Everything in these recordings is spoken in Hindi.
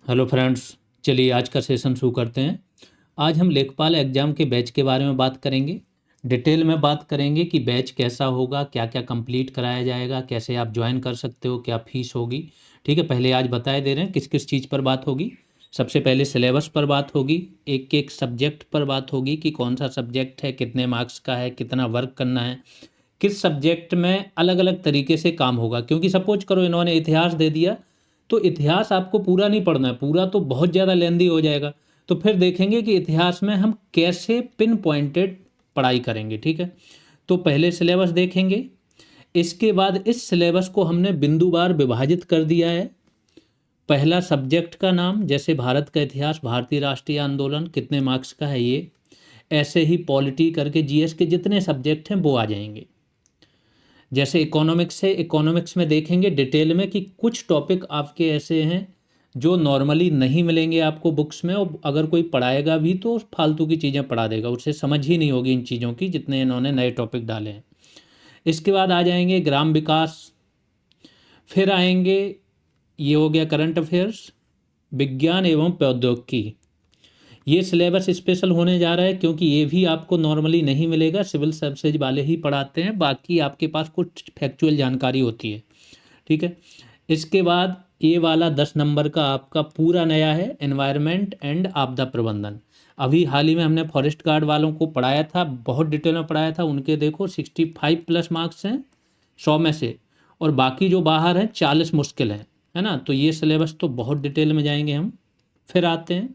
हेलो फ्रेंड्स, चलिए आज का सेशन शुरू करते हैं। आज हम लेखपाल एग्ज़ाम के बैच के बारे में बात करेंगे। डिटेल में बात करेंगे कि बैच कैसा होगा, क्या क्या कंप्लीट कराया जाएगा, कैसे आप ज्वाइन कर सकते हो, क्या फ़ीस होगी। ठीक है, पहले आज बताए दे रहे हैं किस किस चीज़ पर बात होगी। सबसे पहले सिलेबस पर बात होगी, एक एक सब्जेक्ट पर बात होगी कि कौन सा सब्जेक्ट है, कितने मार्क्स का है, कितना वर्क करना है, किस सब्जेक्ट में अलग अलग तरीके से काम होगा। क्योंकि सपोज करो इन्होंने इतिहास दे दिया तो इतिहास आपको पूरा नहीं पढ़ना है, पूरा तो बहुत ज़्यादा लेंदी हो जाएगा। तो फिर देखेंगे कि इतिहास में हम कैसे पिन पॉइंटेड पढ़ाई करेंगे। ठीक है, तो पहले सिलेबस देखेंगे, इसके बाद इस सिलेबस को हमने बिंदुवार विभाजित कर दिया है। पहला सब्जेक्ट का नाम, जैसे भारत का इतिहास, भारतीय राष्ट्रीय आंदोलन कितने मार्क्स का है ये, ऐसे ही पॉलिटी करके जीएस के जितने सब्जेक्ट हैं वो आ जाएंगे। जैसे इकोनॉमिक्स है, इकोनॉमिक्स में देखेंगे डिटेल में कि कुछ टॉपिक आपके ऐसे हैं जो नॉर्मली नहीं मिलेंगे आपको बुक्स में, और अगर कोई पढ़ाएगा भी तो फालतू की चीज़ें पढ़ा देगा, उससे समझ ही नहीं होगी इन चीज़ों की जितने इन्होंने नए टॉपिक डाले हैं। इसके बाद आ जाएंगे ग्राम विकास, फिर आएंगे, ये हो गया करंट अफेयर्स, विज्ञान एवं प्रौद्योगिकी। ये सिलेबस स्पेशल होने जा रहा है क्योंकि ये भी आपको नॉर्मली नहीं मिलेगा, सिविल सर्विसेज वाले ही पढ़ाते हैं, बाकी आपके पास कुछ फैक्चुअल जानकारी होती है। ठीक है, इसके बाद ये वाला 10 नंबर का आपका पूरा नया है, एनवायरनमेंट एंड आपदा प्रबंधन। अभी हाल ही में हमने फॉरेस्ट गार्ड वालों को पढ़ाया था, बहुत डिटेल में पढ़ाया था, उनके देखो 65+ मार्क्स हैं 100 में से, और बाकी जो बाहर हैं 40 मुश्किल हैं, है ना। तो ये सिलेबस तो बहुत डिटेल में जाएंगे हम। फिर आते हैं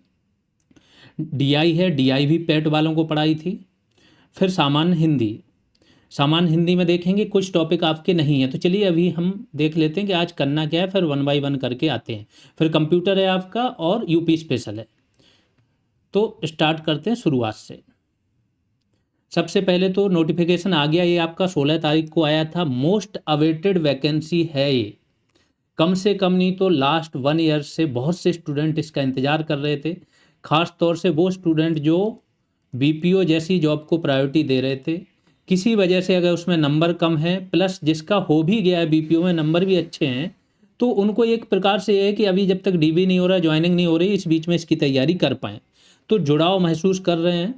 डीआई है, डीआई भी पेट वालों को पढ़ाई थी। फिर सामान्य हिंदी, सामान्य हिंदी में देखेंगे कुछ टॉपिक आपके नहीं है, तो चलिए अभी हम देख लेते हैं कि आज करना क्या है, फिर 1 बाय 1 करके आते हैं। फिर कंप्यूटर है आपका और यूपी स्पेशल है। तो स्टार्ट करते हैं शुरुआत से। सबसे पहले तो नोटिफिकेशन आ गया, ये आपका 16 तारीख को आया था। मोस्ट अवेटेड वैकेंसी है ये, कम से कम नहीं तो लास्ट 1 ईयर से बहुत से स्टूडेंट इसका इंतज़ार कर रहे थे। ख़ास तौर से वो स्टूडेंट जो बीपीओ जैसी जॉब को प्रायोरिटी दे रहे थे, किसी वजह से अगर उसमें नंबर कम है, प्लस जिसका हो भी गया है बीपीओ में नंबर भी अच्छे हैं, तो उनको एक प्रकार से ये है कि अभी जब तक डीबी नहीं हो रहा, ज्वाइनिंग नहीं हो रही, इस बीच में इसकी तैयारी कर पाएँ, तो जुड़ाव महसूस कर रहे हैं।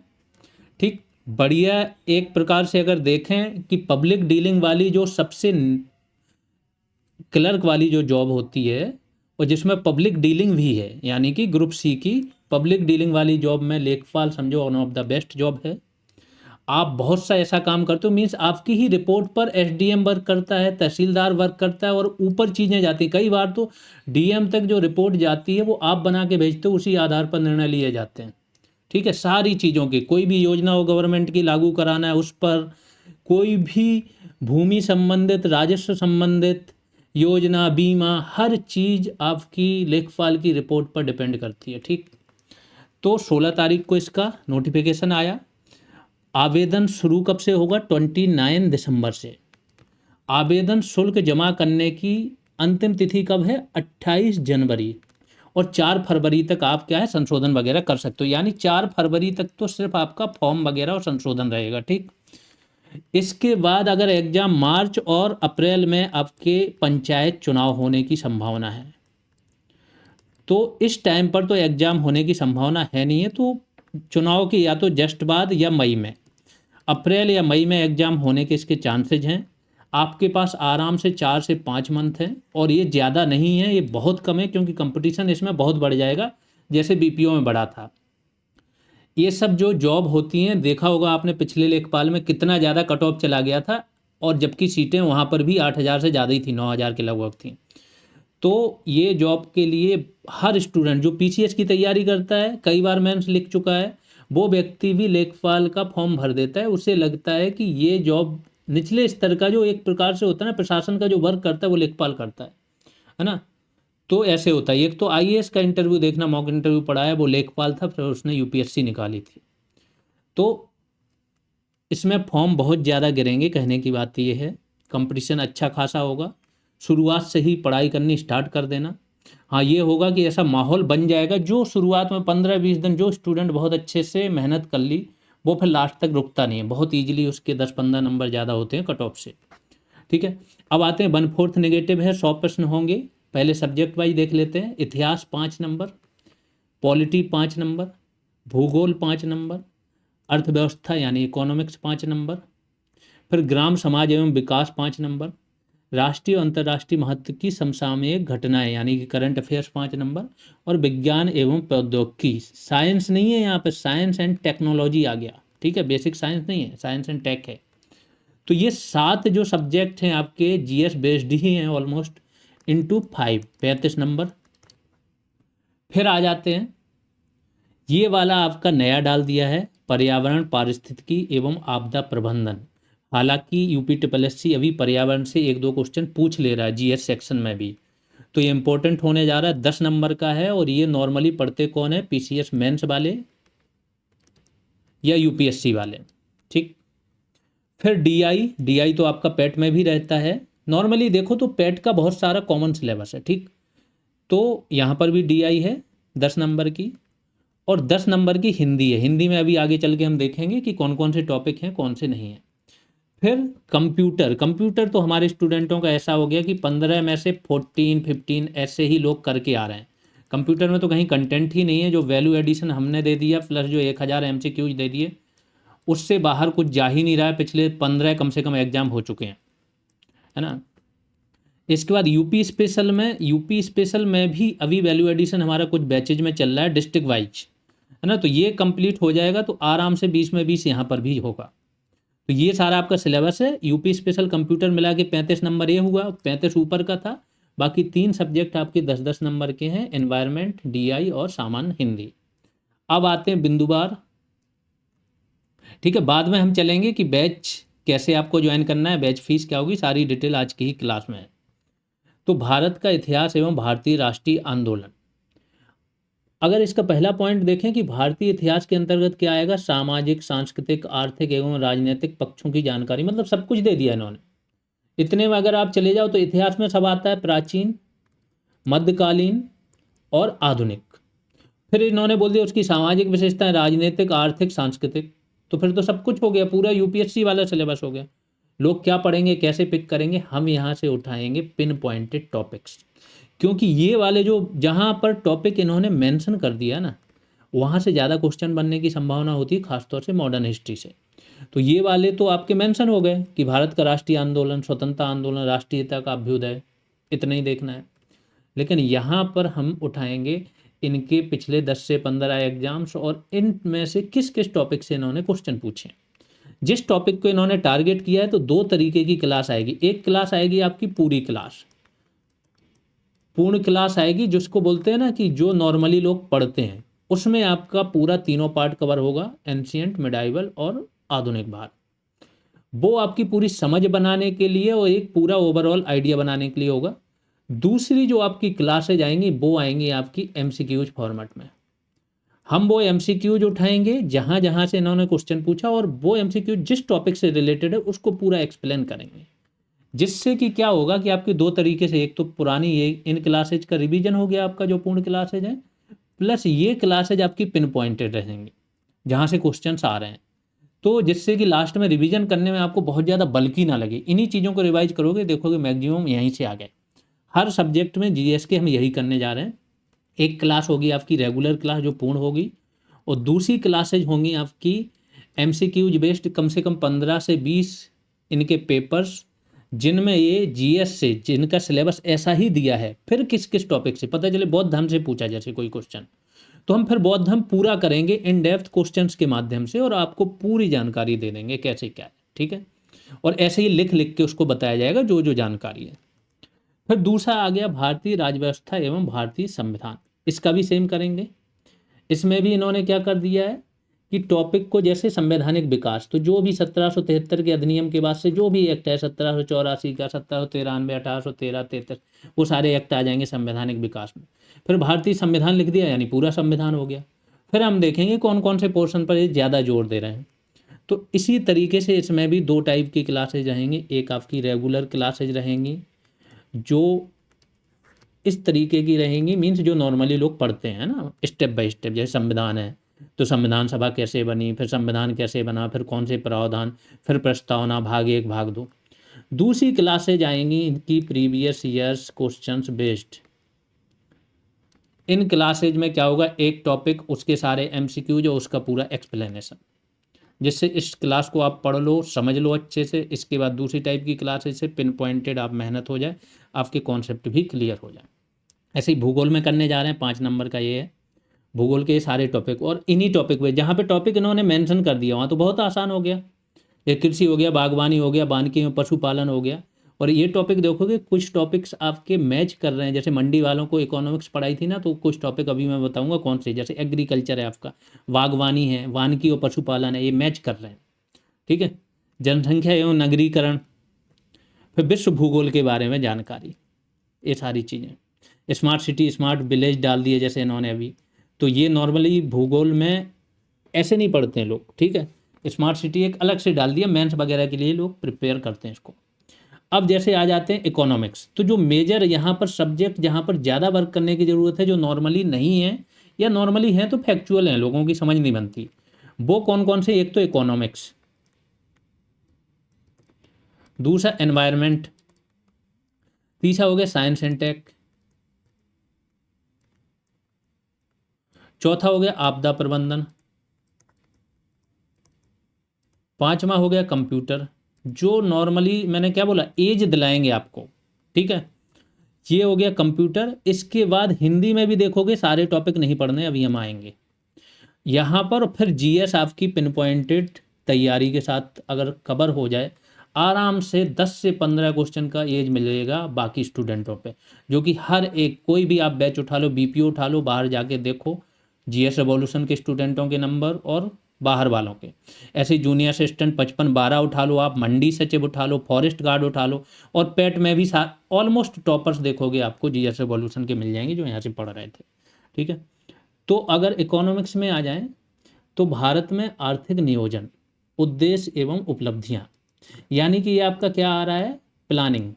ठीक, बढ़िया। एक प्रकार से अगर देखें कि पब्लिक डीलिंग वाली जो सबसे क्लर्क वाली जो जॉब होती है और जिसमें पब्लिक डीलिंग भी है, यानी कि ग्रुप सी की पब्लिक डीलिंग वाली जॉब में लेखपाल समझो one of the best job है। आप बहुत सा ऐसा काम करते हो, मीन्स आपकी ही रिपोर्ट पर एसडीएम वर्क करता है, तहसीलदार वर्क करता है, और ऊपर चीज़ें जाती हैं। कई बार तो डीएम तक जो रिपोर्ट जाती है वो आप बना के भेजते हो, उसी आधार पर निर्णय लिए जाते हैं। ठीक है, सारी चीज़ों की, कोई भी योजना हो गवर्नमेंट की लागू कराना है उस पर, कोई भी भूमि संबंधित, राजस्व संबंधित योजना, बीमा, हर चीज़ आपकी लेखपाल की रिपोर्ट पर डिपेंड करती है। ठीक, तो 16 तारीख को इसका नोटिफिकेशन आया। आवेदन शुरू कब से होगा? 29 दिसंबर से। आवेदन शुल्क जमा करने की अंतिम तिथि कब है? 28 जनवरी। और 4 फरवरी तक आप क्या है संशोधन वगैरह कर सकते हो, यानी 4 फरवरी तक तो सिर्फ आपका फॉर्म वगैरह और संशोधन रहेगा। ठीक, इसके बाद अगर एग्जाम मार्च और अप्रैल में आपके पंचायत चुनाव होने की संभावना है, तो इस टाइम पर तो एग्जाम होने की संभावना है नहीं है, तो चुनाव के या तो जस्ट बाद या मई में, अप्रैल या मई में एग्जाम होने के इसके चांसेज हैं। आपके पास आराम से 4 से 5 मंथ हैं, और ये ज़्यादा नहीं है, ये बहुत कम है, क्योंकि कंपटीशन इसमें बहुत बढ़ जाएगा जैसे बीपीओ में बढ़ा था। ये सब जो जॉब होती हैं, देखा होगा आपने पिछले लेखपाल में कितना ज़्यादा कट ऑफ चला गया था, और जबकि सीटें वहाँ पर भी 8,000 से ज़्यादा ही थी, 9,000 के लगभग थी। तो ये जॉब के लिए हर स्टूडेंट जो पीसीएस की तैयारी करता है, कई बार मेंस लिख चुका है, वो व्यक्ति भी लेखपाल का फॉर्म भर देता है। उसे लगता है कि ये जॉब निचले स्तर का जो एक प्रकार से होता है ना, प्रशासन का जो वर्क करता है वो लेखपाल करता है ना। तो ऐसे होता है। एक तो आईएएस का इंटरव्यू देखना, मॉक इंटरव्यू पढ़ा है, वो लेखपाल था, फिर उसने यूपीएससी निकाली थी। तो इसमें फॉर्म बहुत ज़्यादा गिरेंगे, कहने की बात ये है, कंपटीशन अच्छा खासा होगा। शुरुआत से ही पढ़ाई करनी स्टार्ट कर देना। हाँ, ये होगा कि ऐसा माहौल बन जाएगा, जो शुरुआत में 15-20 दिन जो स्टूडेंट बहुत अच्छे से मेहनत कर ली, वो फिर लास्ट तक रुकता नहीं है, बहुत ईजिली उसके 10-15 नंबर ज़्यादा होते हैं कट ऑफ से। ठीक है, अब आते हैं 1/4 नेगेटिव है, 100 प्रश्न होंगे। पहले सब्जेक्ट वाइज देख लेते हैं। इतिहास 5 नंबर, पॉलिटी 5 नंबर, भूगोल 5 नंबर, अर्थव्यवस्था यानी इकोनॉमिक्स 5 नंबर, फिर ग्राम समाज एवं विकास 5 नंबर, राष्ट्रीय और अंतर्राष्ट्रीय महत्व की समसामयिक घटनाएं यानी कि करंट अफेयर्स 5 नंबर, और विज्ञान एवं प्रौद्योगिकी, साइंस नहीं है यहाँ पे, साइंस एंड टेक्नोलॉजी आ गया, ठीक है, बेसिक साइंस नहीं है, साइंस एंड टेक है। तो ये 7 जो सब्जेक्ट हैं आपके जीएस बेस्ड ही हैं ऑलमोस्ट, इंटू 5 35 नंबर। फिर आ जाते हैं, ये वाला आपका नया डाल दिया है, पर्यावरण पारिस्थितिकी एवं आपदा प्रबंधन। हालांकि यूपी ट्रिपल अभी पर्यावरण से 1-2 क्वेश्चन पूछ ले रहा है जीएस सेक्शन में भी, तो ये इंपॉर्टेंट होने जा रहा है, 10 नंबर का है, और ये नॉर्मली पढ़ते कौन है, पीसीएस मेंस वाले या यूपीएससी वाले, ठीक। फिर डीआई तो आपका पेट में भी रहता है, नॉर्मली देखो तो पेट का बहुत सारा कॉमन सिलेबस है, ठीक। तो यहाँ पर भी डीआई है 10 नंबर की, और 10 नंबर की हिंदी है। हिंदी में अभी आगे चल के हम देखेंगे कि कौन कौन से टॉपिक हैं, कौन से नहीं हैं। फिर कंप्यूटर तो हमारे स्टूडेंटों का ऐसा हो गया कि 15 में से 14-15 ऐसे ही लोग करके आ रहे हैं। कंप्यूटर में तो कहीं कंटेंट ही नहीं है, जो वैल्यू एडिशन हमने दे दिया प्लस जो 1000 MCQs दे दिए, उससे बाहर कुछ जा ही नहीं रहा है। पिछले 15 कम से कम एग्जाम हो चुके हैं, है ना। इसके बाद यूपी स्पेशल में भी अभी वैल्यू एडिशन हमारा कुछ बैचेज में चल रहा है डिस्ट्रिक्ट वाइज, है ना। तो ये कंप्लीट हो जाएगा तो आराम से 20 में 20 यहाँ पर भी होगा। तो ये सारा आपका सिलेबस है। यूपी स्पेशल कंप्यूटर मिला के 35 नंबर ये हुआ, 35 ऊपर का था। बाकी 3 सब्जेक्ट आपके 10-10 नंबर के हैं, एनवायरनमेंट, डीआई और सामान्य हिंदी। अब आते हैं बिंदुवार, ठीक है। बाद में हम चलेंगे कि बैच कैसे आपको ज्वाइन करना है, बैच फीस क्या होगी, सारी डिटेल आज की ही क्लास में है। तो भारत का इतिहास एवं भारतीय राष्ट्रीय आंदोलन, अगर इसका पहला पॉइंट देखें कि भारतीय इतिहास के अंतर्गत क्या आएगा, सामाजिक, सांस्कृतिक, आर्थिक एवं राजनीतिक पक्षों की जानकारी, मतलब सब कुछ दे दिया इन्होंने। इतने में अगर आप चले जाओ तो इतिहास में सब आता है, प्राचीन, मध्यकालीन और आधुनिक। फिर इन्होंने बोल दिया उसकी सामाजिक विशेषताएं, राजनीतिक, आर्थिक, सांस्कृतिक। तो फिर तो सब कुछ हो गया, पूरा यूपीएससी वाला सिलेबस हो गया। लोग क्या पढ़ेंगे, कैसे पिक करेंगे, हम यहाँ से उठाएंगे पिन पॉइंटेड टॉपिक्स, क्योंकि ये वाले जो जहाँ पर टॉपिक इन्होंने मेंशन कर दिया ना, वहाँ से ज़्यादा क्वेश्चन बनने की संभावना होती है, खासतौर से मॉडर्न हिस्ट्री से। तो ये वाले तो आपके मेंशन हो गए कि भारत का राष्ट्रीय आंदोलन, स्वतंत्रता आंदोलन, राष्ट्रीयता का अभ्युदय, इतना ही देखना है। लेकिन यहाँ पर हम उठाएंगे इनके पिछले 10 से 15 एग्जाम्स, और इनमें से किस किस टॉपिक से इन्होंने क्वेश्चन पूछे। जिस टॉपिक को इन्होंने टारगेट किया है, तो 2 तरीके की क्लास आएगी। एक क्लास आएगी आपकी पूरी क्लास, पूर्ण क्लास आएगी, जिसको बोलते हैं ना कि जो नॉर्मली लोग पढ़ते हैं, उसमें आपका पूरा तीनों पार्ट कवर होगा, एंशिएंट, मिडाइवल और आधुनिक भारत। वो आपकी पूरी समझ बनाने के लिए और एक पूरा ओवरऑल आइडिया बनाने के लिए होगा। दूसरी जो आपकी क्लासेज आएंगी वो आएंगी आपकी एमसीक्यूज फॉर्मेट में। हम वो एमसीक्यूज उठाएंगे जहाँ जहाँ से इन्होंने क्वेश्चन पूछा, और वो एमसीक्यूज जिस टॉपिक से रिलेटेड है उसको पूरा एक्सप्लेन करेंगे, जिससे कि क्या होगा कि आपकी 2 तरीके से, एक तो पुरानी ये इन क्लासेज का रिवीजन हो गया आपका जो पूर्ण क्लासेज है, प्लस ये क्लासेज आपकी पिन पॉइंटेड रहेंगी जहाँ से क्वेश्चंस आ रहे हैं। तो जिससे कि लास्ट में रिवीजन करने में आपको बहुत ज़्यादा बल्कि ना लगे। इन्हीं चीज़ों को रिवाइज करोगे, देखोगे मैक्सिमम यहीं से आ गए। हर सब्जेक्ट में जीएस के हम यही करने जा रहे हैं। एक क्लास होगी आपकी रेगुलर क्लास जो पूर्ण होगी, और दूसरी क्लासेज होंगी आपकी एमसीक्यूज बेस्ड, कम से कम 15 से 20 इनके पेपर्स, जिनमें ये जीएस से, जिनका सिलेबस ऐसा ही दिया है, फिर किस किस टॉपिक से पता चले, बौद्ध धर्म से पूछा जैसे कोई क्वेश्चन, तो हम फिर बौद्ध धर्म पूरा करेंगे इन डेप्थ क्वेश्चंस के माध्यम से, और आपको पूरी जानकारी दे देंगे कैसे क्या है, ठीक है। और ऐसे ही लिख लिख के उसको बताया जाएगा जो जो जानकारी है। फिर दूसरा आ गया भारतीय राजव्यवस्था एवं भारतीय संविधान, इसका भी सेम करेंगे। इसमें भी इन्होंने क्या कर दिया है कि टॉपिक को, जैसे संवैधानिक विकास, तो जो भी 1773 के अधिनियम के बाद से जो भी एक्ट है, 1784 का, 1793, 1813, 33, वो सारे एक्ट आ जाएंगे संवैधानिक विकास में। फिर भारतीय संविधान लिख दिया, यानी पूरा संविधान हो गया। फिर हम देखेंगे कौन कौन से पोर्शन पर ये ज़्यादा जोर दे रहे हैं। तो इसी तरीके से इसमें भी 2 टाइप की क्लासेज रहेंगी। एक आपकी रेगुलर क्लासेज रहेंगी जो इस तरीके की रहेंगी, मीन्स जो नॉर्मली लोग पढ़ते हैं ना, स्टेप बाय स्टेप। जैसे संविधान है तो संविधान सभा कैसे बनी, फिर संविधान कैसे बना, फिर कौन से प्रावधान, फिर प्रस्तावना, भाग 1 भाग 2। दूसरी क्लासेज आएंगी इनकी प्रीवियस ईयर्स क्वेश्चंस बेस्ड, इन क्लासेज में क्या होगा, एक टॉपिक उसके सारे एमसीक्यूज और उसका पूरा एक्सप्लेनेशन, जिससे इस क्लास को आप पढ़ लो, समझ लो अच्छे से। इसके बाद दूसरी टाइप की क्लासेज से पिन पॉइंटेड आप मेहनत हो जाए, आपके कॉन्सेप्ट भी क्लियर हो जाए। ऐसे ही भूगोल में करने जा रहे हैं, 5 नंबर का ये है। भूगोल के सारे टॉपिक, और इन्हीं टॉपिक पे जहाँ पे टॉपिक इन्होंने मेंशन कर दिया वहाँ तो बहुत आसान हो गया। ये कृषि हो गया, बागवानी हो गया, वानिकी में पशुपालन हो गया। और ये टॉपिक देखोगे कुछ टॉपिक्स आपके मैच कर रहे हैं, जैसे मंडी वालों को इकोनॉमिक्स पढ़ाई थी ना, तो कुछ टॉपिक अभी मैं बताऊंगा कौन से, जैसे एग्रीकल्चर है आपका, बागवानी है, वानिकी और पशुपालन है, ये मैच कर रहे हैं। ठीक है। जनसंख्या एवं नगरीकरण, फिर विश्व भूगोल के बारे में जानकारी, ये सारी चीज़ें। स्मार्ट सिटी, स्मार्ट विलेज डाल दिए जैसे इन्होंने अभी, तो ये नॉर्मली भूगोल में ऐसे नहीं पढ़ते हैं लोग। ठीक है। स्मार्ट सिटी एक अलग से डाल दिया, मेंस वगैरह के लिए लोग प्रिपेयर करते हैं इसको। अब जैसे आ जाते हैं इकोनॉमिक्स, तो जो मेजर यहाँ पर सब्जेक्ट जहाँ पर ज़्यादा वर्क करने की ज़रूरत है, जो नॉर्मली नहीं है या नॉर्मली हैं तो फैक्चुअल हैं, लोगों की समझ नहीं बनती, वो कौन कौन से, एक तो इकोनॉमिक्स, दूसरा एनवायरनमेंट, तीसरा हो गया साइंस एंड टेक, चौथा हो गया आपदा प्रबंधन, पांचवा हो गया कंप्यूटर, जो नॉर्मली मैंने क्या बोला, एज दिलाएंगे आपको। ठीक है। ये हो गया कंप्यूटर। इसके बाद हिंदी में भी देखोगे सारे टॉपिक नहीं पढ़ने, अभी हम आएंगे यहाँ पर। फिर जीएस आपकी पिन पॉइंटेड तैयारी के साथ अगर कवर हो जाए, आराम से 10 से 15 क्वेश्चन का एज मिलेगा बाकी स्टूडेंटों पे, जो कि हर एक, कोई भी आप बैच उठा लो, बीपीओ उठा लो, बाहर जाके देखो जीएस रेवोल्यूशन के स्टूडेंटों के नंबर और बाहर वालों के। ऐसे जूनियर असिस्टेंट 55-12 उठा लो आप, मंडी सचिव उठा लो, फॉरेस्ट गार्ड उठा लो, और पेट में भी ऑलमोस्ट टॉपर्स देखोगे आपको जीएस रेवोल्यूशन के मिल जाएंगे जो यहाँ से पढ़ रहे थे। ठीक है। तो अगर इकोनॉमिक्स में आ जाएं, तो भारत में आर्थिक नियोजन, उद्देश्य एवं उपलब्धियां, यानी कि ये आपका क्या आ रहा है, प्लानिंग।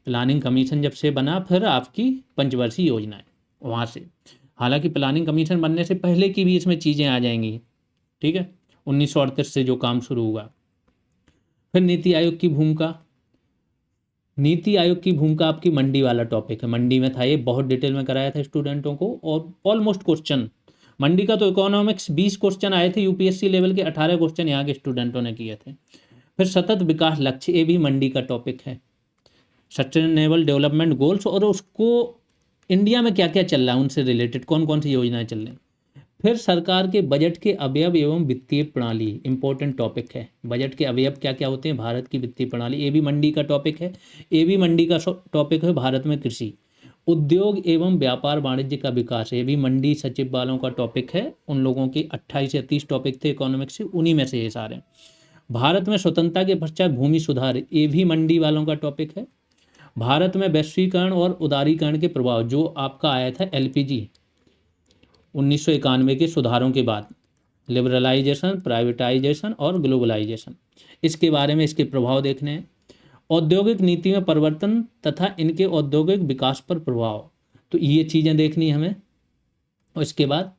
प्लानिंग कमीशन जब से बना, फिर आपकी पंचवर्षीय योजनाएं वहाँ से, हालांकि प्लानिंग कमीशन बनने से पहले की भी इसमें चीज़ें आ जाएंगी। ठीक है। 1938 से जो काम शुरू हुआ। फिर नीति आयोग की भूमिका, नीति आयोग की भूमिका आपकी मंडी वाला टॉपिक है, मंडी में था ये, बहुत डिटेल में कराया था स्टूडेंटों को, और ऑलमोस्ट क्वेश्चन मंडी का तो इकोनॉमिक्स 20 क्वेश्चन आए थे, यूपीएससी लेवल के 18 क्वेश्चन यहाँ के स्टूडेंटों ने किए थे। फिर सतत विकास लक्ष्य, ये भी मंडी का टॉपिक है, सस्टेनेबल डेवलपमेंट गोल्स, और उसको इंडिया में क्या क्या चल रहा है उनसे रिलेटेड, कौन कौन सी योजनाएं चल रही हैं। फिर सरकार के बजट के अवयव एवं वित्तीय प्रणाली, इंपॉर्टेंट टॉपिक है, बजट के अवयव क्या क्या होते हैं, भारत की वित्तीय प्रणाली, ये भी मंडी का टॉपिक है। ये भी मंडी का टॉपिक है। भारत में कृषि, उद्योग एवं व्यापार वाणिज्य का विकास, ये भी मंडी सचिव वालों का टॉपिक है, उन लोगों के 28 या 30 टॉपिक थे इकोनॉमिक्स से, उन्हीं में से ये सारे। भारत में स्वतंत्रता के पश्चात भूमि सुधार, ये भी मंडी वालों का टॉपिक है। भारत में वैश्वीकरण और उदारीकरण के प्रभाव, जो आपका आया था एलपीजी 1991 के सुधारों के बाद, लिबरलाइजेशन, प्राइवेटाइजेशन और ग्लोबलाइजेशन, इसके बारे में, इसके प्रभाव देखने हैं। औद्योगिक नीति में परिवर्तन तथा इनके औद्योगिक विकास पर प्रभाव, तो ये चीज़ें देखनी है हमें। और इसके बाद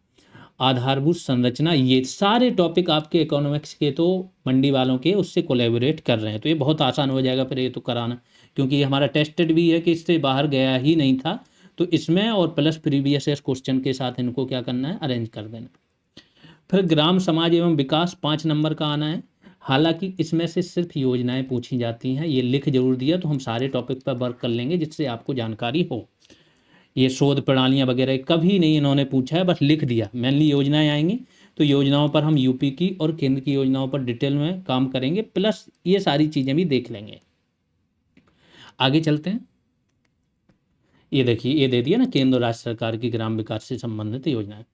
आधारभूत संरचना, ये सारे टॉपिक आपके इकोनॉमिक्स के तो मंडी वालों के उससे कोलैबोरेट कर रहे हैं, तो ये बहुत आसान हो जाएगा फिर ये तो कराना, क्योंकि ये हमारा टेस्टेड भी है कि इससे बाहर गया ही नहीं था, तो इसमें और प्लस प्रीवियस क्वेश्चन के साथ इनको क्या करना है, अरेंज कर देना। फिर ग्राम समाज एवं विकास 5 नंबर का आना है, हालांकि इसमें से सिर्फ योजनाएं पूछी जाती हैं, ये लिख जरूर दिया, तो हम सारे टॉपिक पर वर्क कर लेंगे जिससे आपको जानकारी हो। ये शोध प्रणालियाँ वगैरह कभी नहीं इन्होंने पूछा है, बस लिख दिया। मेनली योजनाएं आएंगी, तो योजनाओं पर हम यूपी की और केंद्र की योजनाओं पर डिटेल में काम करेंगे, प्लस ये सारी चीज़ें भी देख लेंगे। आगे चलते हैं। ये देखिए, ये दे दिया ना, केंद्र और राज्य सरकार की ग्राम विकास से संबंधित योजनाएं।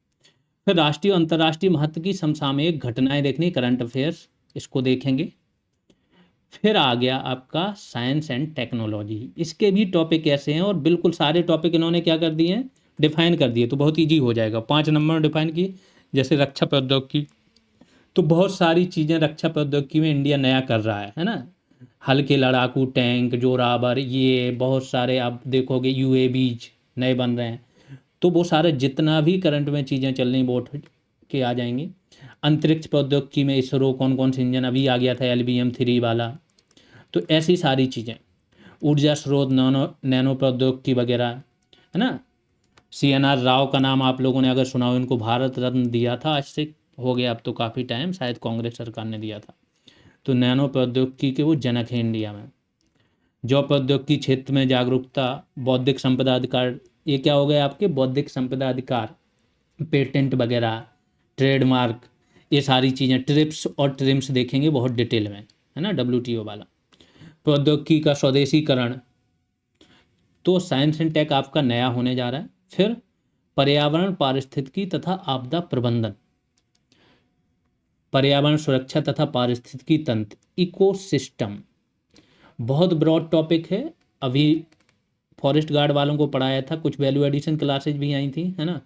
फिर राष्ट्रीय और अंतर्राष्ट्रीय महत्व की समसामयिक घटनाएं देखनी, करंट अफेयर्स, इसको देखेंगे। फिर आ गया आपका साइंस एंड टेक्नोलॉजी, इसके भी टॉपिक ऐसे हैं, और बिल्कुल सारे टॉपिक इन्होंने क्या कर दिए हैं, डिफाइन कर दिए, तो बहुत ईजी हो जाएगा। 5 नंबर में डिफाइन किए, जैसे रक्षा प्रौद्योगिकी, तो बहुत सारी चीज़ें रक्षा प्रौद्योगिकी में इंडिया नया कर रहा है ना, हल्के लड़ाकू टैंक, जोरावर, ये बहुत सारे आप देखोगे, यूएवीज नए बन रहे हैं, तो वो सारे जितना भी करंट में चीज़ें चल रही वो के आ जाएंगी। अंतरिक्ष प्रौद्योगिकी में इसरो कौन कौन से इंजन, अभी आ गया था LBM-3 वाला, तो ऐसी सारी चीज़ें। ऊर्जा स्रोत, नैनो प्रौद्योगिकी वगैरह, है ना, CNR राव का नाम आप लोगों ने अगर सुना हो, इनको भारत रत्न दिया था, आज से हो गया अब तो काफ़ी टाइम, शायद कांग्रेस सरकार ने दिया था। तो नैनो प्रौद्योगिकी के वो जनक हैं इंडिया में। जो प्रौद्योगिकी क्षेत्र में जागरूकता, बौद्धिक संपदा अधिकार, ये क्या हो गए आपके बौद्धिक संपदा अधिकार, पेटेंट वगैरह, ट्रेडमार्क, ये सारी चीज़ें, ट्रिप्स और ट्रिम्स देखेंगे बहुत डिटेल में, है ना, WTO वाला। प्रौद्योगिकी का स्वदेशीकरण, तो साइंस एंड टेक आपका नया होने जा रहा है। फिर पर्यावरण पारिस्थितिकी तथा आपदा प्रबंधन, पर्यावरण सुरक्षा तथा पारिस्थितिकी तंत्र, इकोसिस्टम, बहुत ब्रॉड टॉपिक है। अभी फॉरेस्ट गार्ड वालों को पढ़ाया था, कुछ वैल्यू एडिशन क्लासेज भी आई थी, है ना।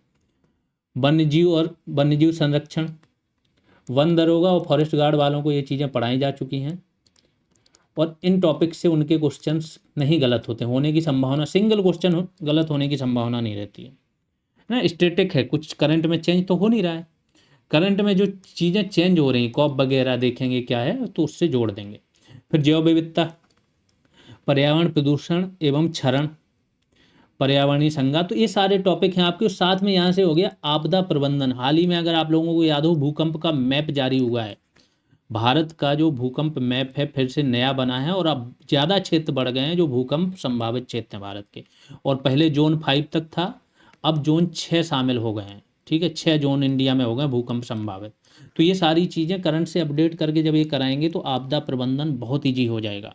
वन्यजीव और वन्यजीव संरक्षण, वन दरोगा और फॉरेस्ट गार्ड वालों को ये चीज़ें पढ़ाई जा चुकी हैं, और इन टॉपिक से उनके क्वेश्चंस नहीं गलत होते, होने की संभावना, सिंगल क्वेश्चन गलत होने की संभावना नहीं रहती है ना। स्टैटिक है, कुछ करंट में चेंज तो हो नहीं रहा है, करंट में जो चीज़ें चेंज हो रही, कॉप वगैरह देखेंगे क्या है, तो उससे जोड़ देंगे। फिर जैव विविधता, पर्यावरण प्रदूषण एवं क्षरण, पर्यावरणीय संज्ञा, तो ये सारे टॉपिक हैं आपके। साथ में यहाँ से हो गया आपदा प्रबंधन। हाल ही में अगर आप लोगों को याद हो, भूकंप का मैप जारी हुआ है, भारत का जो भूकंप मैप है फिर से नया बना है, और अब ज़्यादा क्षेत्र बढ़ गए हैं जो भूकंप संभावित क्षेत्र हैं भारत के। और पहले जोन 5 तक था, अब जोन 6 शामिल हो गए हैं, ठीक है, 6 जोन इंडिया में हो गए भूकंप संभावित। तो ये सारी चीज़ें करंट से अपडेट करके जब ये कराएंगे तो आपदा प्रबंधन बहुत ईजी हो जाएगा।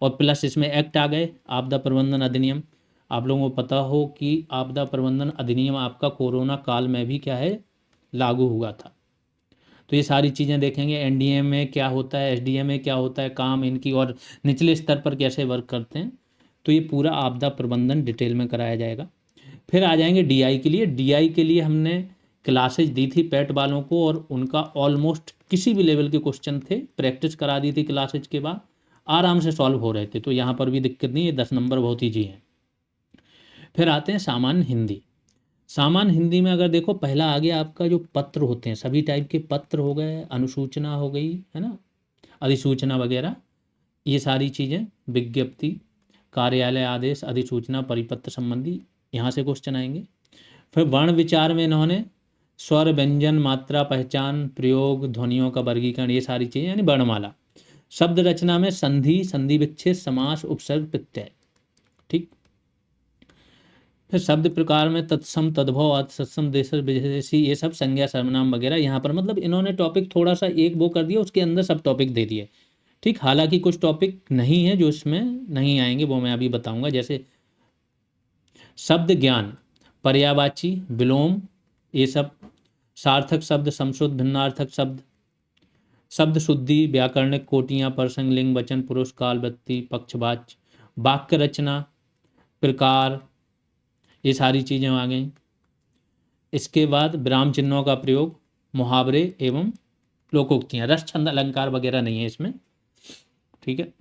और प्लस इसमें एक्ट आ गए, आपदा प्रबंधन अधिनियम। आप लोगों को पता हो कि आपदा प्रबंधन अधिनियम आपका कोरोना काल में भी क्या है, लागू हुआ था। तो ये सारी चीज़ें देखेंगे, NDM में क्या होता है, SDM में क्या होता है काम इनकी, और निचले स्तर पर कैसे वर्क करते हैं। तो ये पूरा आपदा प्रबंधन डिटेल में कराया जाएगा। फिर आ जाएंगे DI के लिए। DI के लिए हमने क्लासेज दी थी पेट वालों को, और उनका ऑलमोस्ट किसी भी लेवल के क्वेश्चन थे, प्रैक्टिस करा दी थी क्लासेज के बाद, आराम से सॉल्व हो रहे थे। तो यहाँ पर भी दिक्कत नहीं है, 10 नंबर बहुत ईजी है। फिर आते हैं सामान्य हिंदी। सामान्य हिंदी में अगर देखो, पहला आ गया आपका जो पत्र होते हैं, सभी टाइप के पत्र हो गए, अनुसूचना हो गई, है ना, अधिसूचना वगैरह, ये सारी चीज़ें, विज्ञप्ति, कार्यालय आदेश, अधिसूचना, परिपत्र संबंधी, यहाँ से क्वेश्चन आएंगे। फिर वर्ण विचार में इन्होंने स्वर, व्यंजन, मात्रा, पहचान, प्रयोग, ध्वनियों का वर्गीकरण, ये सारी चीज़ें, यानी वर्णमाला। शब्द रचना में संधि, संधि विच्छेद, समास, उपसर्ग, प्रत्यय, ठीक। फिर शब्द प्रकार में तत्सम, तद्भव, तत्सम, देश विदेशी, ये सब संज्ञा, सर्वनाम वगैरह। यहाँ पर मतलब इन्होंने टॉपिक थोड़ा सा एक वो कर दिया, उसके अंदर सब टॉपिक दे दिए, ठीक। हालांकि कुछ टॉपिक नहीं है जो इसमें नहीं आएंगे, वो मैं अभी बताऊंगा। जैसे शब्द ज्ञान, पर्यायवाची, विलोम, ये सब, सार्थक शब्द, समशुद्ध, भिन्नार्थक शब्द, शब्द शुद्धि, व्याकरणिक कोटियाँ, प्रसंग, लिंग, वचन, पुरुष, काल, व्यक्ति, पक्षवाच्य, वाक्य रचना, प्रकार, ये सारी चीज़ें आ गई। इसके बाद विराम चिन्हों का प्रयोग, मुहावरे एवं लोकोक्तियाँ, रस, छंद, अलंकार वगैरह नहीं है इसमें, ठीक है।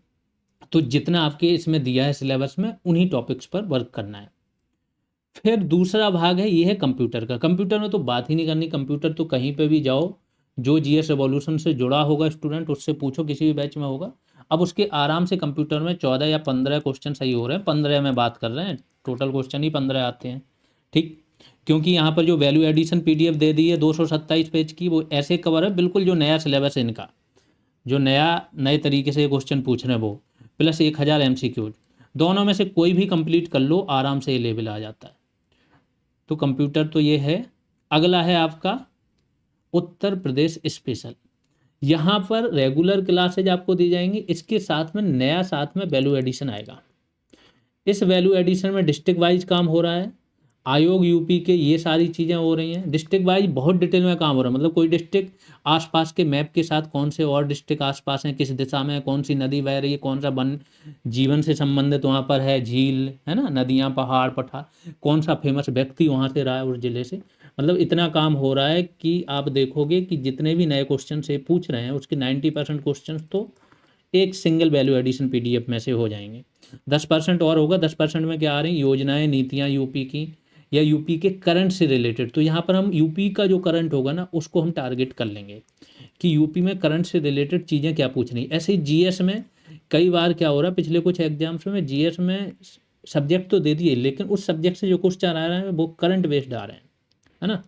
तो जितना आपके इसमें दिया है सिलेबस में, उन्हीं टॉपिक्स पर वर्क करना है। फिर दूसरा भाग है, ये है कंप्यूटर का। कंप्यूटर में तो बात ही नहीं करनी, कंप्यूटर तो कहीं पे भी जाओ, जो GS रिवॉल्यूशन से जुड़ा होगा स्टूडेंट, उससे पूछो, किसी भी बैच में होगा। अब उसके आराम से कंप्यूटर में 14 या 15 क्वेश्चन सही हो रहे हैं, 15 में बात कर रहे हैं, टोटल क्वेश्चन ही 15 आते हैं, ठीक। क्योंकि यहाँ पर जो वैल्यू एडिशन PDF दे दी है 227 पेज की, वो ऐसे कवर है बिल्कुल जो नया सिलेबस है इनका, जो नए तरीके से क्वेश्चन पूछ रहे हैं वो, प्लस 1000 MCQ, दोनों में से कोई भी कंप्लीट कर लो, आराम से ये लेवल आ जाता है। तो कंप्यूटर तो ये है। अगला है आपका उत्तर प्रदेश स्पेशल। यहाँ पर रेगुलर क्लासेज आपको दी जाएंगी, इसके साथ में नया साथ में वैल्यू एडिशन आएगा। इस वैल्यू एडिशन में डिस्ट्रिक्ट वाइज काम हो रहा है, आयोग UP के, ये सारी चीज़ें हो रही हैं। डिस्ट्रिक्ट वाइज बहुत डिटेल में काम हो रहा है, मतलब कोई डिस्ट्रिक्ट आसपास के मैप के साथ, कौन से और डिस्ट्रिक्ट आसपास हैं, किस दिशा में, कौन सी नदी बह रही है, कौन सा वन जीवन से संबंधित वहाँ पर है, झील, है ना, नदियाँ, पहाड़, पठार, कौन सा फेमस व्यक्ति वहाँ से रहा है उस जिले से। मतलब इतना काम हो रहा है कि आप देखोगे कि जितने भी नए क्वेश्चन से पूछ रहे हैं, उसके 90% क्वेश्चन तो एक सिंगल वैल्यू एडिशन PDF में से हो जाएंगे। 10% और होगा, 10% में क्या आ रही, योजनाएं, नीतियाँ UP की, या UP के करंट से रिलेटेड। तो यहाँ पर हम UP का जो करंट होगा ना, उसको हम टारगेट कर लेंगे कि UP में करंट से रिलेटेड चीज़ें क्या पूछ रही। ऐसे ही GS में कई बार क्या हो रहा है, पिछले कुछ एग्जाम्स में GS में सब्जेक्ट तो दे दिए, लेकिन उस सब्जेक्ट से जो क्वेश्चन आ रहे हैं वो करंट बेस्ड आ रहे हैं, है ना।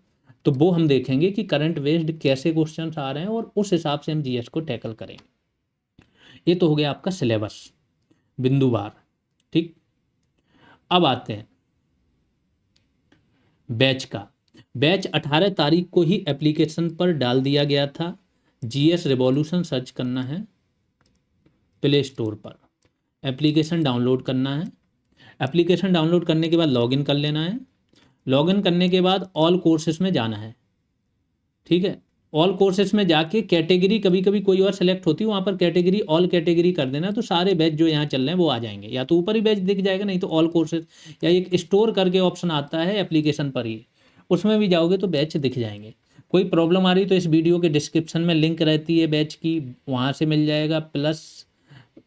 तो वो हम देखेंगे कि करंट बेस्ड कैसे क्वेश्चन आ रहे हैं और उस हिसाब से हम जीएस को टैकल करेंगे। ये तो हो गया आपका सिलेबस बिंदुवार। ठीक, अब आते हैं बैच का। बैच 18 तारीख को ही एप्लीकेशन पर डाल दिया गया था। जीएस रिवॉल्यूशन सर्च करना है प्ले स्टोर पर, एप्लीकेशन डाउनलोड करना है। एप्लीकेशन डाउनलोड करने के बाद लॉगिन कर लेना है। लॉगिन करने के बाद ऑल कोर्सेज में जाना है। ठीक है, ऑल कोर्सेज में जाके कैटेगरी कभी कभी कोई और सेलेक्ट होती है, वहाँ पर कैटेगरी ऑल कैटेगरी कर देना, तो सारे बैच जो यहाँ चल रहे हैं वो आ जाएंगे। या तो ऊपर ही बैच दिख जाएगा, नहीं तो ऑल कोर्सेज, या एक स्टोर करके ऑप्शन आता है एप्लीकेशन पर ही, उसमें भी जाओगे तो बैच दिख जाएंगे। कोई प्रॉब्लम आ रही तो इस वीडियो के डिस्क्रिप्शन में लिंक रहती है बैच की, वहाँ से मिल जाएगा, प्लस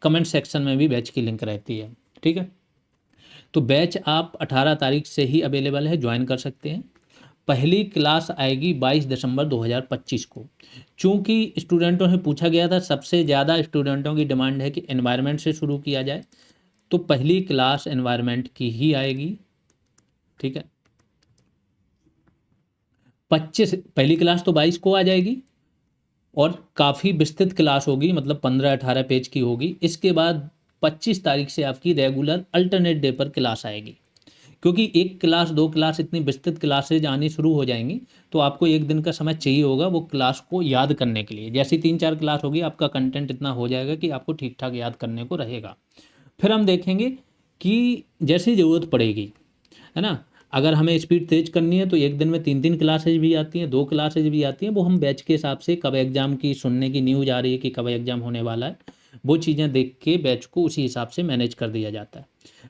कमेंट सेक्शन में भी बैच की लिंक रहती है। ठीक है, तो बैच आप 18 तारीख से ही अवेलेबल है, ज्वाइन कर सकते हैं। पहली क्लास आएगी 22 दिसंबर 2025 को। चूंकि स्टूडेंटों से पूछा गया था, सबसे ज़्यादा स्टूडेंटों की डिमांड है कि एनवायरनमेंट से शुरू किया जाए, तो पहली क्लास एनवायरनमेंट की ही आएगी। ठीक है, 25 पहली क्लास तो 22 को आ जाएगी और काफ़ी विस्तृत क्लास होगी, मतलब 15-18 पेज की होगी। इसके बाद 25 तारीख से आपकी रेगुलर अल्टरनेट डे पर क्लास आएगी। क्योंकि एक क्लास, दो क्लास, इतनी विस्तृत क्लासेज आनी शुरू हो जाएंगी, तो आपको एक दिन का समय चाहिए होगा वो क्लास को याद करने के लिए। जैसी 3-4 क्लास होगी, आपका कंटेंट इतना हो जाएगा कि आपको ठीक ठाक याद करने को रहेगा। फिर हम देखेंगे कि जैसी ज़रूरत पड़ेगी, है ना, अगर हमें स्पीड तेज करनी है तो एक दिन में 3-3 क्लासेज भी आती हैं, 2 क्लासेज भी आती हैं। वो हम बैच के हिसाब से, कब एग्ज़ाम की सुनने की न्यूज़ आ रही है कि कब एग्ज़ाम होने वाला है, वो चीज़ें देख के बैच को उसी हिसाब से मैनेज कर दिया जाता है।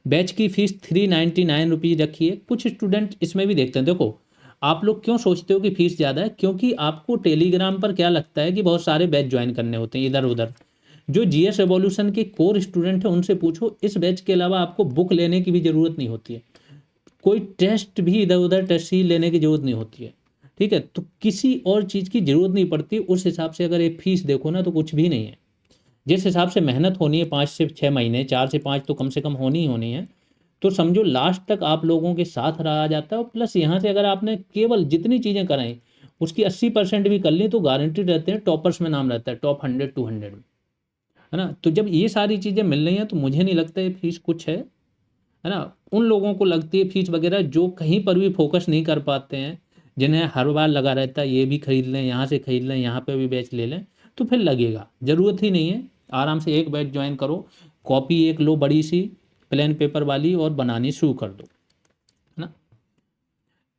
बैच की फ़ीस 399 रुपीज़ रखी है। कुछ स्टूडेंट इसमें भी देखते हैं, देखो आप लोग क्यों सोचते हो कि फ़ीस ज़्यादा है, क्योंकि आपको टेलीग्राम पर क्या लगता है कि बहुत सारे बैच ज्वाइन करने होते हैं इधर उधर। जो जीएस रिवॉल्यूशन के कोर स्टूडेंट हैं उनसे पूछो, इस बैच के अलावा आपको बुक लेने की भी ज़रूरत नहीं होती है, कोई टेस्ट भी इधर उधर टेस्ट ही लेने की ज़रूरत नहीं होती है। ठीक है, तो किसी और चीज़ की ज़रूरत नहीं पड़ती। उस हिसाब से अगर ये फीस देखो ना, तो कुछ भी नहीं है। जिस हिसाब से मेहनत होनी है 5 से 6 महीने, 4 से 5 तो कम से कम होनी ही होनी है, तो समझो लास्ट तक आप लोगों के साथ रहा जाता है। और प्लस यहाँ से अगर आपने केवल जितनी चीज़ें कराई उसकी 80% भी कर ली, तो गारंटीड रहते हैं, टॉपर्स में नाम रहता है, टॉप 100-200 में, है ना। तो जब ये सारी चीज़ें मिल रही हैं तो मुझे नहीं लगता ये फीस कुछ है ना। उन लोगों को लगती है फीस वगैरह जो कहीं पर भी फोकस नहीं कर पाते हैं, जिन्हें हर बार लगा रहता है ये भी खरीद लें, यहाँ से खरीद लें, यहाँ पे भी बैच ले लें, तो फिर लगेगा, ज़रूरत ही नहीं है। आराम से एक बैच ज्वाइन करो, कॉपी एक लो बड़ी सी प्लेन पेपर वाली और बनानी शुरू कर दो, है ना।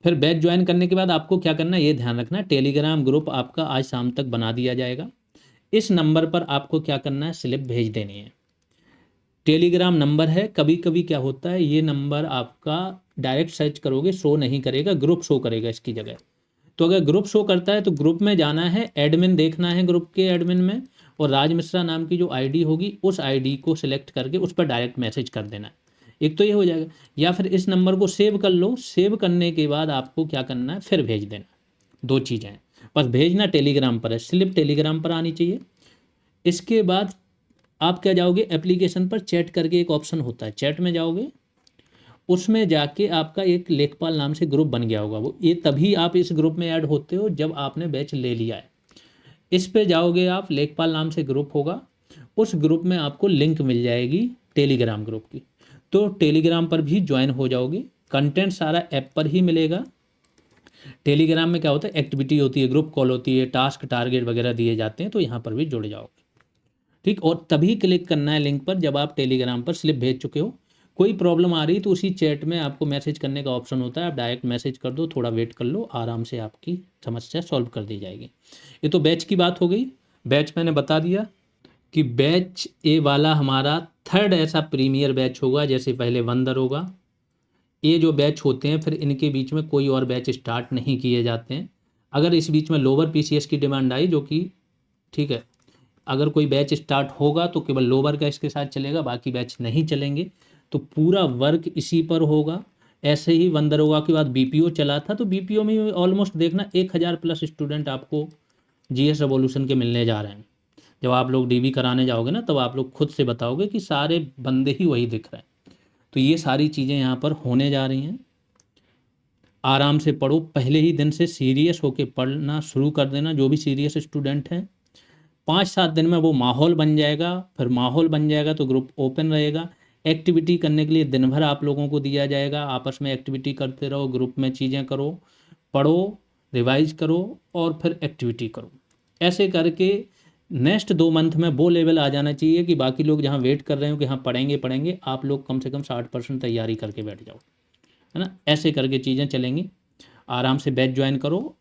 फिर बैच ज्वाइन करने के बाद आपको क्या करना है ये ध्यान रखना, टेलीग्राम ग्रुप आपका आज शाम तक बना दिया जाएगा। इस नंबर पर आपको क्या करना है, स्लिप भेज देनी है। टेलीग्राम नंबर है, कभी कभी क्या होता है ये नंबर आपका डायरेक्ट सर्च करोगे शो नहीं करेगा, ग्रुप शो करेगा इसकी जगह। तो अगर ग्रुप शो करता है तो ग्रुप में जाना है, एडमिन देखना है ग्रुप के एडमिन में, और राज मिश्रा नाम की जो आईडी होगी उस आईडी को सिलेक्ट करके उस पर डायरेक्ट मैसेज कर देना है। एक तो ये हो जाएगा, या फिर इस नंबर को सेव कर लो। सेव करने के बाद आपको क्या करना है, फिर भेज देना। दो चीज़ें हैं, बस भेजना टेलीग्राम पर है, स्लिप टेलीग्राम पर आनी चाहिए। इसके बाद आप क्या जाओगे, एप्लीकेशन पर चैट करके एक ऑप्शन होता है, चैट में जाओगे, उसमें जाके आपका एक लेखपाल नाम से ग्रुप बन गया होगा। वो ये तभी आप इस ग्रुप में ऐड होते हो जब आपने बैच ले लिया है। इस पे जाओगे आप, लेखपाल नाम से ग्रुप होगा, उस ग्रुप में आपको लिंक मिल जाएगी टेलीग्राम ग्रुप की, तो टेलीग्राम पर भी ज्वाइन हो जाओगे। कंटेंट सारा ऐप पर ही मिलेगा। टेलीग्राम में क्या होता है, एक्टिविटी होती है, ग्रुप कॉल होती है, टास्क टारगेट वगैरह दिए जाते हैं, तो यहाँ पर भी जुड़ जाओगे। ठीक, और तभी क्लिक करना है लिंक पर जब आप टेलीग्राम पर स्लिप भेज चुके हो। कोई प्रॉब्लम आ रही तो उसी चैट में आपको मैसेज करने का ऑप्शन होता है, आप डायरेक्ट मैसेज कर दो, थोड़ा वेट कर लो, आराम से आपकी समस्या सॉल्व कर दी जाएगी। ये तो बैच की बात हो गई। बैच मैंने बता दिया कि बैच ए वाला हमारा थर्ड ऐसा प्रीमियर बैच होगा, जैसे पहले वंदर होगा। ये जो बैच होते हैं फिर इनके बीच में कोई और बैच स्टार्ट नहीं किए जाते हैं। अगर इस बीच में लोअर पीसीएस की डिमांड आई, जो कि ठीक है, अगर कोई बैच स्टार्ट होगा तो केवल लोअर का इसके साथ चलेगा, बाकी बैच नहीं चलेंगे। तो पूरा वर्क इसी पर होगा। ऐसे ही वंदरोगा के बाद बीपीओ चला था, तो बीपीओ में ऑलमोस्ट देखना 1000 प्लस स्टूडेंट आपको जीएस रेवोल्यूशन के मिलने जा रहे हैं। जब आप लोग डीबी कराने जाओगे ना, तब आप लोग खुद से बताओगे कि सारे बंदे ही वही दिख रहे हैं। तो ये सारी चीज़ें यहाँ पर होने जा रही हैं। आराम से पढ़ो, पहले ही दिन से सीरियस होके पढ़ना शुरू कर देना। जो भी सीरियस स्टूडेंट हैं, 5-7 दिन में वो माहौल बन जाएगा। फिर माहौल बन जाएगा तो ग्रुप ओपन रहेगा। एक्टिविटी करने के लिए दिन भर आप लोगों को दिया जाएगा। आपस में एक्टिविटी करते रहो, ग्रुप में चीज़ें करो, पढ़ो, रिवाइज करो और फिर एक्टिविटी करो। ऐसे करके नेक्स्ट 2 मंथ में वो लेवल आ जाना चाहिए कि बाकी लोग जहाँ वेट कर रहे हो कि हाँ पढ़ेंगे पढ़ेंगे, आप लोग कम से कम 60% तैयारी करके बैठ जाओ, है ना। ऐसे करके चीज़ें चलेंगी। आराम से बैच ज्वाइन करो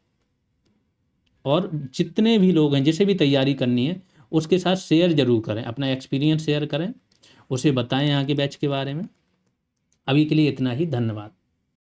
और जितने भी लोग हैं जिसे भी तैयारी करनी है उसके साथ शेयर जरूर करें, अपना एक्सपीरियंस शेयर करें, उसे बताएं यहाँ के बैच के बारे में। अभी के लिए इतना ही, धन्यवाद।